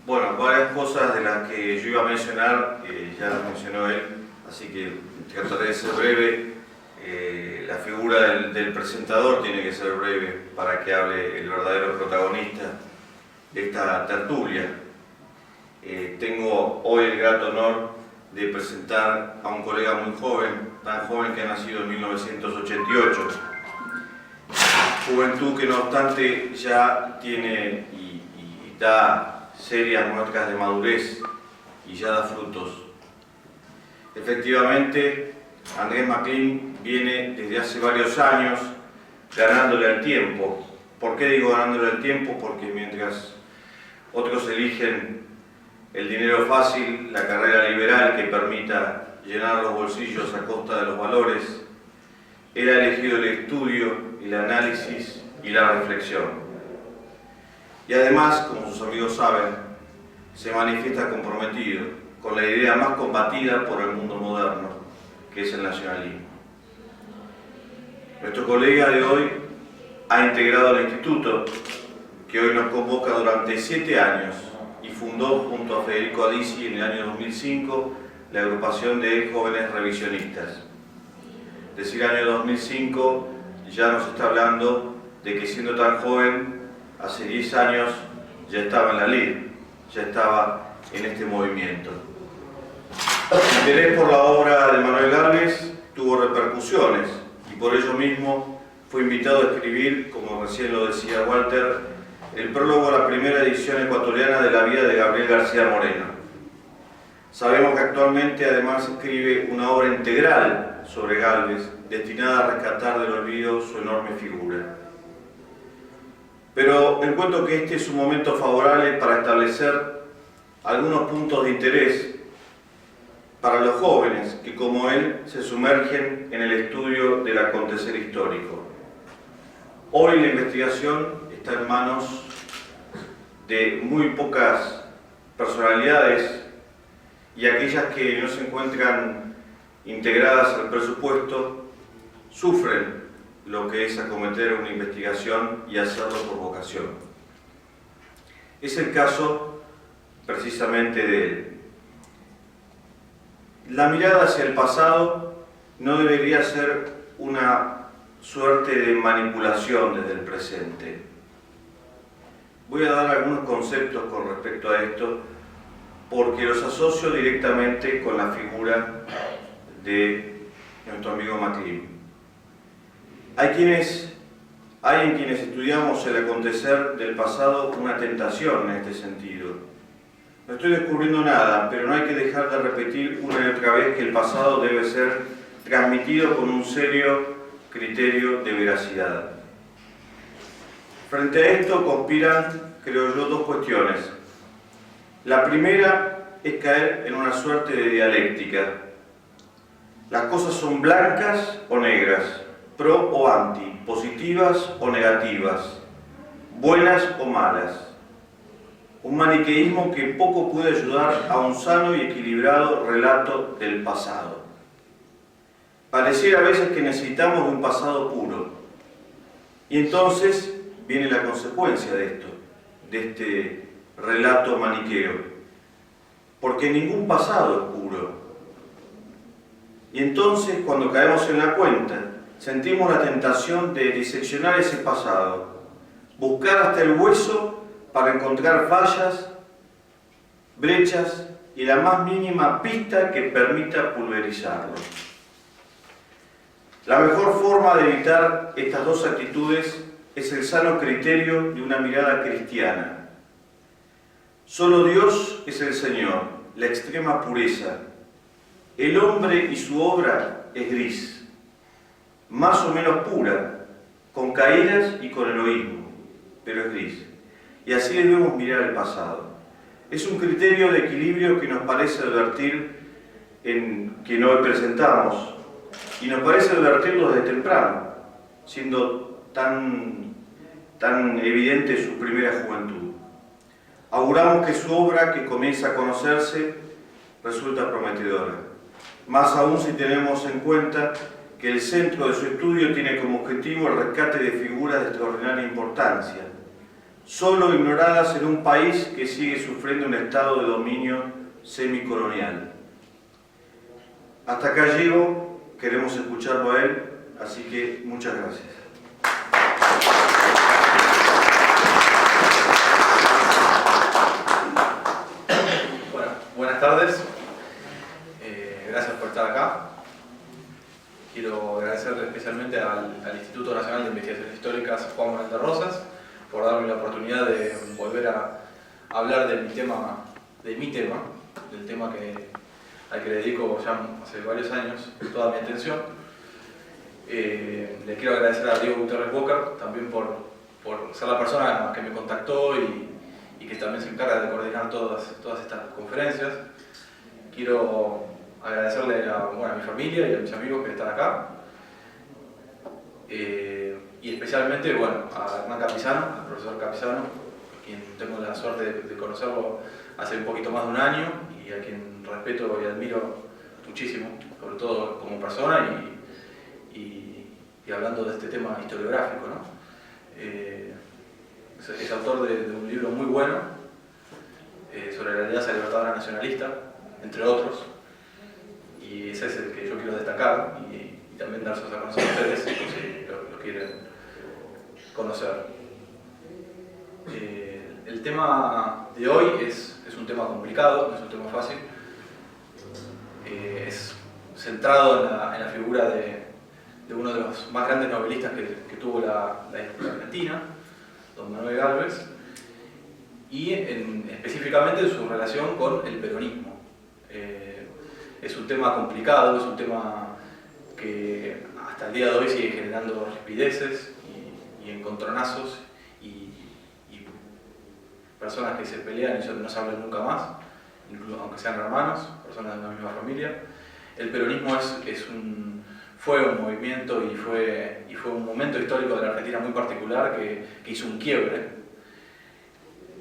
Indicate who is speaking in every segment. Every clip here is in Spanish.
Speaker 1: Bueno, varias cosas de las que yo iba a mencionar, ya las mencionó él, así que trataré de ser breve. La figura del presentador tiene que ser breve para que hable el verdadero protagonista de esta tertulia. Tengo hoy el grato honor de presentar a un colega muy joven, tan joven que ha nacido en 1988. Juventud que no obstante ya tiene y da serias muestras de madurez y ya da frutos. Efectivamente, Andrés MacLean viene desde hace varios años ganándole al tiempo. ¿Por qué digo ganándole al tiempo? Porque mientras otros eligen el dinero fácil, la carrera liberal que permita llenar los bolsillos a costa de los valores, él ha elegido el estudio, el análisis y la reflexión. Y además, como sus amigos saben, se manifiesta comprometido con la idea más combatida por el mundo moderno, que es el nacionalismo. Nuestro colega de hoy ha integrado el instituto, que hoy nos convoca durante 7 años, y fundó junto a Federico Adisi en el año 2005 la agrupación de jóvenes revisionistas. Decir año 2005 ya nos está hablando de que siendo tan joven, hace 10 años ya estaba en la LID, ya estaba en este movimiento. El interés por la obra de Manuel Gálvez tuvo repercusiones y por ello mismo fue invitado a escribir, como recién lo decía Walter, el prólogo a la primera edición ecuatoriana de la vida de Gabriel García Moreno. Sabemos que actualmente además escribe una obra integral sobre Gálvez, destinada a rescatar del olvido su enorme figura. Pero encuentro que este es un momento favorable para establecer algunos puntos de interés para los jóvenes que, como él, se sumergen en el estudio del acontecer histórico. Hoy la investigación está en manos de muy pocas personalidades y aquellas que no se encuentran integradas al presupuesto sufren lo que es acometer una investigación y hacerlo por vocación. Es el caso precisamente de él. La mirada hacia el pasado no debería ser una suerte de manipulación desde el presente. Voy a dar algunos conceptos con respecto a esto porque los asocio directamente con la figura de nuestro amigo MacLean. Hay en quienes estudiamos el acontecer del pasado una tentación en este sentido. No estoy descubriendo nada, pero no hay que dejar de repetir una y otra vez que el pasado debe ser transmitido con un serio criterio de veracidad. Frente a esto conspiran, creo yo, dos cuestiones. La primera es caer en una suerte de dialéctica. Las cosas son blancas o negras, pro o anti, positivas o negativas, buenas o malas. Un maniqueísmo que poco puede ayudar a un sano y equilibrado relato del pasado. Pareciera a veces que necesitamos de un pasado puro. Y entonces viene la consecuencia de esto, de este relato maniqueo. Porque ningún pasado es puro. Y entonces, cuando caemos en la cuenta, sentimos la tentación de diseccionar ese pasado, buscar hasta el hueso para encontrar fallas, brechas y la más mínima pista que permita pulverizarlo. La mejor forma de evitar estas dos actitudes es el sano criterio de una mirada cristiana. Solo Dios es el Señor, la extrema pureza. El hombre y su obra es gris, más o menos pura, con caídas y con egoísmo, pero es gris. Y así debemos mirar el pasado. Es un criterio de equilibrio que nos parece advertir que no presentamos, y nos parece advertirlo desde temprano, siendo tan evidente su primera juventud. Auguramos que su obra, que comienza a conocerse, resulta prometedora. Más aún si tenemos en cuenta que el centro de su estudio tiene como objetivo el rescate de figuras de extraordinaria importancia, solo ignoradas en un país que sigue sufriendo un estado de dominio semicolonial. Hasta acá llego, queremos escucharlo a él, así que muchas gracias.
Speaker 2: Bueno, buenas tardes, gracias por estar acá. Quiero agradecerle especialmente al Instituto Nacional de Investigaciones Históricas Juan Manuel de Rosas por darme la oportunidad de volver a hablar de mi tema, del tema al que le dedico ya hace varios años toda mi atención. Le quiero agradecer a Diego Gutiérrez Walker también por ser la persona que me contactó y que también se encarga de coordinar todas estas conferencias. Quiero agradecerle a mi familia y a mis amigos que están acá. Y especialmente a Hernán Capizano, al profesor Capizano, a quien tengo la suerte de conocerlo hace un poquito más de un año y a quien respeto y admiro muchísimo, sobre todo como persona y hablando de este tema historiográfico, ¿no? Es autor de un libro muy bueno sobre la Alianza Libertadora Nacionalista, entre otros, y ese es el que yo quiero destacar y también darse a conocer a ustedes si lo quieren conocer. El tema de hoy es un tema complicado, no es un tema fácil. Es centrado en la figura de uno de los más grandes novelistas que tuvo la Argentina, don Manuel Gálvez, y específicamente en su relación con el peronismo. Es un tema complicado, es un tema que hasta el día de hoy sigue generando rispideces y encontronazos y personas que se pelean y no se hablan nunca más, incluso aunque sean hermanos, personas de una misma familia. El peronismo fue un movimiento y fue un momento histórico de la Argentina muy particular que hizo un quiebre.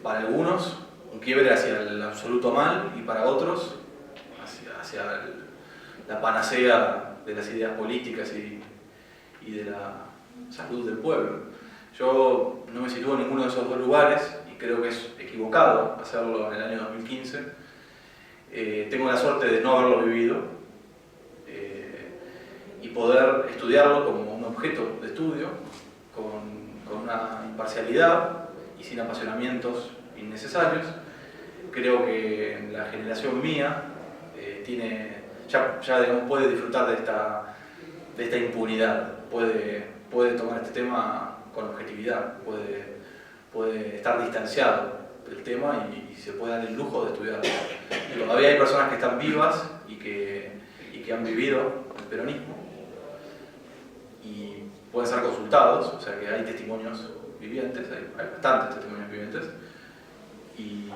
Speaker 2: Para algunos, un quiebre hacia el absoluto mal, y para otros, hacia la panacea de las ideas políticas y de la salud del pueblo. Yo no me sitúo en ninguno de esos dos lugares y creo que es equivocado hacerlo en el año 2015. Tengo la suerte de no haberlo vivido y poder estudiarlo como un objeto de estudio, con una imparcialidad y sin apasionamientos innecesarios. Creo que la generación mía ya digamos, puede disfrutar de esta impunidad, puede tomar este tema con objetividad, puede estar distanciado del tema y se puede dar el lujo de estudiarlo. Y todavía hay personas que están vivas y que han vivido el peronismo y pueden ser consultados, o sea que hay testimonios vivientes, hay bastantes testimonios vivientes y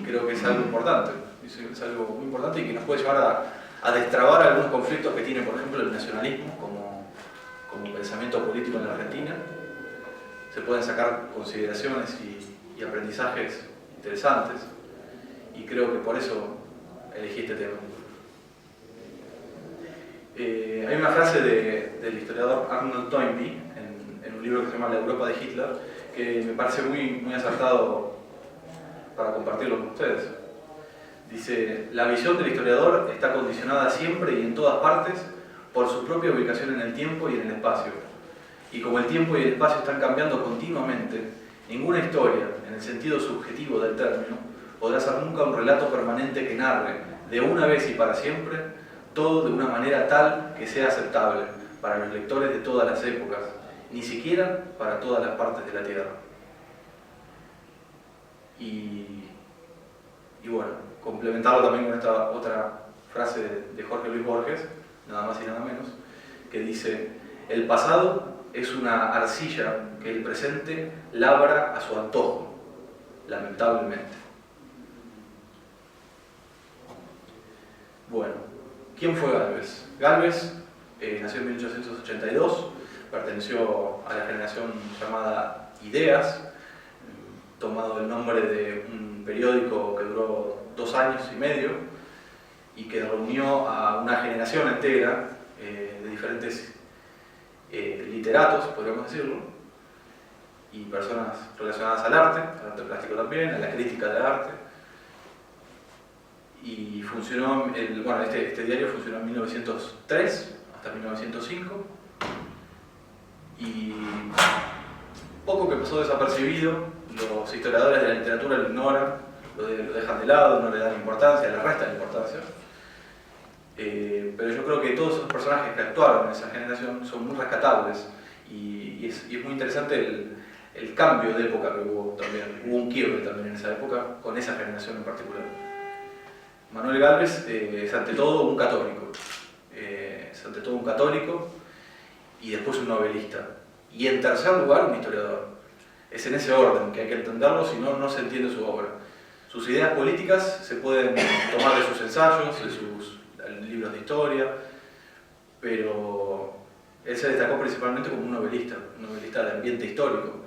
Speaker 2: creo que es algo importante, es algo muy importante y que nos puede llevar a destrabar algunos conflictos que tiene, por ejemplo, el nacionalismo como pensamiento político en la Argentina. Se pueden sacar consideraciones y aprendizajes interesantes y creo que por eso elegí este tema. Hay una frase del historiador Arnold Toynbee en un libro que se llama La Europa de Hitler que me parece muy acertado para compartirlo con ustedes. Dice: la visión del historiador está condicionada siempre y en todas partes por su propia ubicación en el tiempo y en el espacio. Y como el tiempo y el espacio están cambiando continuamente, ninguna historia, en el sentido subjetivo del término, podrá ser nunca un relato permanente que narre, de una vez y para siempre, todo de una manera tal que sea aceptable para los lectores de todas las épocas, ni siquiera para todas las partes de la Tierra. Y bueno, complementarlo también con esta otra frase de Jorge Luis Borges, nada más y nada menos, que dice: el pasado es una arcilla que el presente labra a su antojo, lamentablemente. Bueno, ¿quién fue Gálvez? Gálvez nació en 1882, perteneció a la generación llamada Ideas, tomado el nombre de un periódico que duró 2 años y medio y que reunió a una generación entera de diferentes literatos, podríamos decirlo, y personas relacionadas al arte plástico también, a la crítica de arte. Y funcionó, este diario funcionó en 1903 hasta 1905, y poco que pasó desapercibido, los historiadores de la literatura lo ignoran, lo dejan de lado, no le dan importancia, le restan importancia. Pero yo creo que todos esos personajes que actuaron en esa generación son muy rescatables, y es muy interesante el cambio de época que hubo también. Hubo un quiebre también en esa época, con esa generación en particular. Manuel Gálvez es ante todo un católico, y después un novelista, y en tercer lugar un historiador. Es en ese orden que hay que entenderlo, si no, no se entiende su obra. Sus ideas políticas se pueden tomar de sus ensayos, de sus libros de historia, pero él se destacó principalmente como un novelista de ambiente histórico.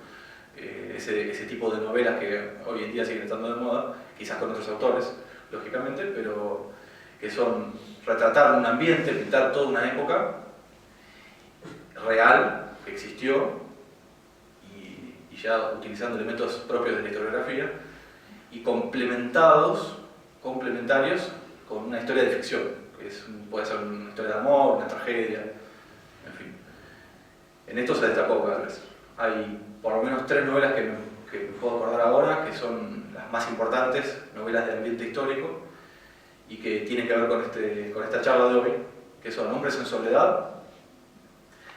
Speaker 2: Ese tipo de novelas que hoy en día siguen estando de moda, quizás con otros autores, lógicamente, pero que son retratar un ambiente, pintar toda una época real que existió, y ya utilizando elementos propios de la historiografía, y complementarios con una historia de ficción, que puede ser una historia de amor, una tragedia, en fin. En esto se destacó Gálvez. Hay por lo menos 3 novelas que me puedo acordar ahora, que son las más importantes, novelas de ambiente histórico, y que tienen que ver con esta charla de hoy, que son Hombres en Soledad,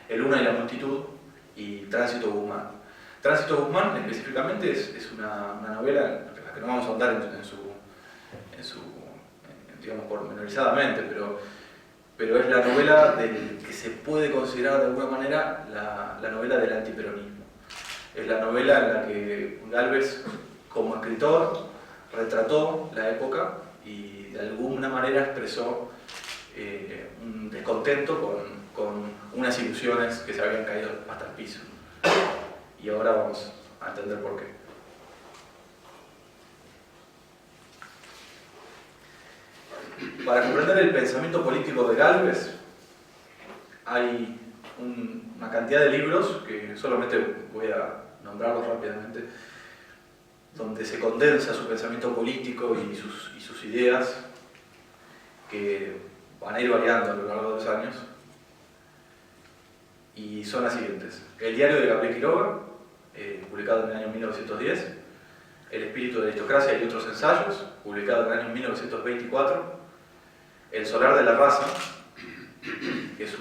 Speaker 2: El Una y la Multitud, y Tránsito Guzmán. Tránsito Guzmán específicamente es una novela en la que no vamos a ahondar digamos, pormenorizadamente, pero es la novela que se puede considerar de alguna manera la novela del antiperonismo. Es la novela en la que Gálvez, como escritor, retrató la época y de alguna manera expresó un descontento con unas ilusiones que se habían caído hasta el piso. Y ahora vamos a entender por qué. Para comprender el pensamiento político de Gálvez, hay una cantidad de libros, que solamente voy a nombrarlos rápidamente, donde se condensa su pensamiento político y sus ideas, que van a ir variando a lo largo de los años, y son las siguientes: El diario de Gabriel Quiroga, publicado en el año 1910, El espíritu de la aristocracia y otros ensayos, publicado en el año 1924, El solar de la raza, que es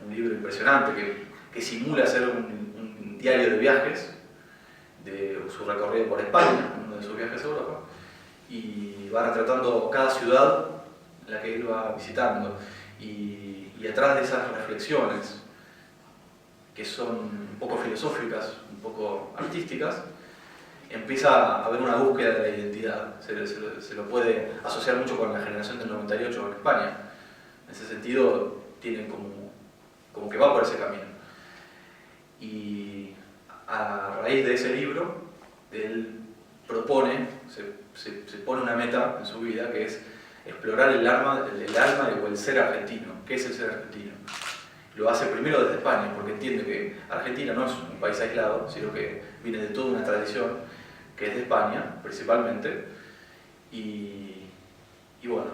Speaker 2: un libro impresionante que simula ser un diario de viajes, de su recorrido por España, uno de sus viajes a Europa, y va retratando cada ciudad en la que él va visitando, y atrás de esas reflexiones, que son un poco filosóficas, un poco artísticas, empieza a haber una búsqueda de la identidad. Se lo puede asociar mucho con la generación del 98 en España. En ese sentido, tiene como que va por ese camino. Y a raíz de ese libro, él se pone una meta en su vida, que es explorar el alma o el ser argentino. ¿Qué es el ser argentino? Lo hace primero desde España, porque entiende que Argentina no es un país aislado, sino que viene de toda una tradición que es de España, principalmente, y bueno,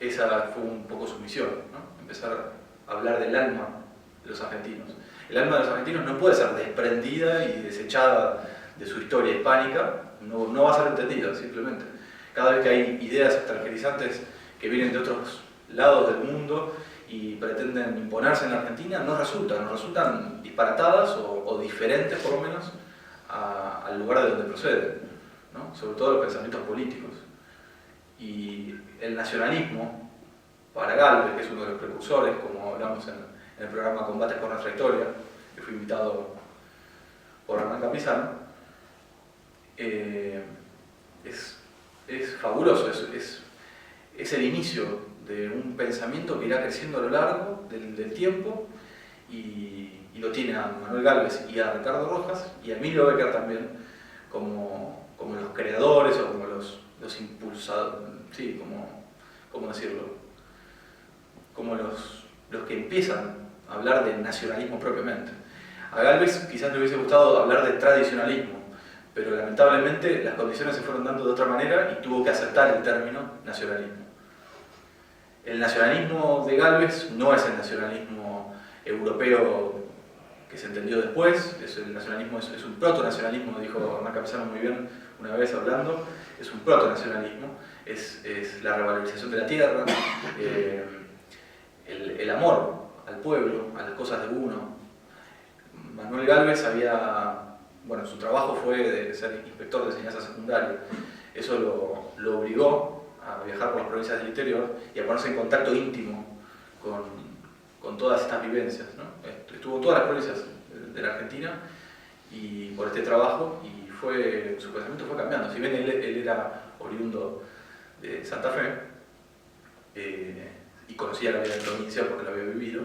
Speaker 2: esa fue un poco su misión, ¿no? Empezar a hablar del alma de los argentinos. El alma de los argentinos no puede ser desprendida y desechada de su historia hispánica, no va a ser entendida, simplemente. Cada vez que hay ideas extranjerizantes que vienen de otros lados del mundo y pretenden imponerse en la Argentina, nos resultan disparatadas o diferentes, por lo menos, al lugar de donde proceden, ¿no? Sobre todo los pensamientos políticos. Y el nacionalismo, para Gálvez, que es uno de los precursores, como hablamos en el programa Combates por nuestra historia, que fue invitado por Hernán Campizano, es fabuloso, es el inicio de un pensamiento que irá creciendo a lo largo del tiempo, y lo tiene a Manuel Gálvez y a Ricardo Rojas y a Emilio Becker también como los creadores o como los impulsadores, sí, ¿cómo decirlo? Como los que empiezan a hablar del nacionalismo propiamente. A Gálvez quizás le hubiese gustado hablar de tradicionalismo, pero lamentablemente las condiciones se fueron dando de otra manera y tuvo que aceptar el término nacionalismo. El nacionalismo de Gálvez no es el nacionalismo europeo que se entendió después, el nacionalismo es un proto-nacionalismo, dijo Hernán Campesano muy bien una vez hablando, es un proto-nacionalismo, es la revalorización de la tierra, el amor al pueblo, a las cosas de uno. Manuel Gálvez su trabajo fue de ser inspector de enseñanza secundaria, eso lo obligó a viajar por las provincias del interior y a ponerse en contacto íntimo con todas estas vivencias, ¿no? Estuvo en todas las provincias de la Argentina y por este trabajo y su pensamiento fue cambiando. Si bien él era oriundo de Santa Fe y conocía la vida de provincia porque lo había vivido,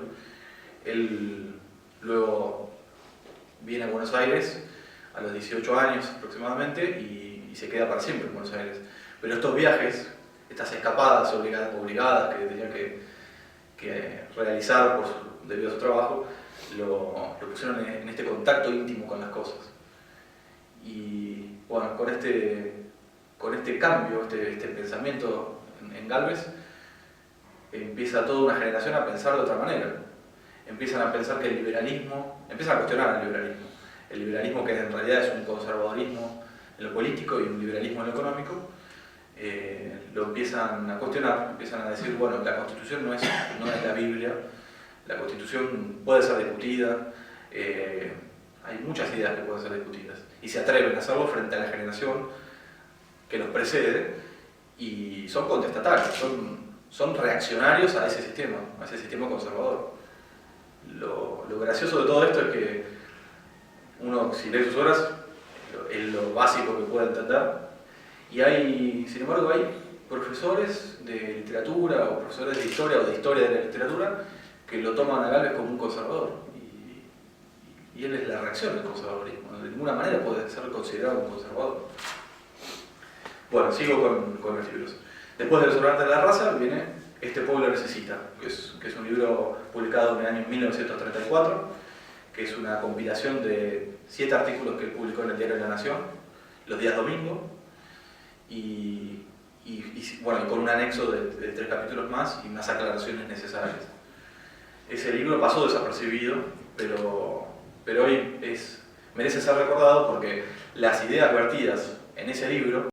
Speaker 2: él luego viene a Buenos Aires a los 18 años aproximadamente y se queda para siempre en Buenos Aires. Pero estos viajes, estas escapadas obligadas que tenía que realizar debido a su trabajo, lo pusieron en este contacto íntimo con las cosas. Y bueno, con este cambio, este pensamiento en Gálvez, empieza toda una generación a pensar de otra manera. Empiezan a pensar que empiezan a cuestionar el liberalismo. El liberalismo que en realidad es un conservadorismo en lo político y un liberalismo en lo económico, lo empiezan a cuestionar, empiezan a decir, bueno, la Constitución no es la Biblia, la Constitución puede ser discutida, hay muchas ideas que pueden ser discutidas, y se atreven a hacerlo frente a la generación que los precede, y son contestatarios, son reaccionarios a ese sistema conservador. Lo gracioso de todo esto es que uno, si lee sus obras, es lo básico que puede entender, y sin embargo hay profesores de literatura o profesores de historia o de historia de la literatura que lo toman a Gálvez como un conservador, y él es la reacción del conservadurismo, de ninguna manera puede ser considerado un conservador. Bueno, sigo con los libros. Después de Los Sobrevivientes de la Raza viene Este pueblo necesita, que es un libro publicado en el año 1934, que es una compilación de 7 artículos que él publicó en el diario de La Nación, los días domingo, y con un anexo de 3 capítulos más y unas aclaraciones necesarias. Ese libro pasó desapercibido, pero hoy merece ser recordado porque las ideas vertidas en ese libro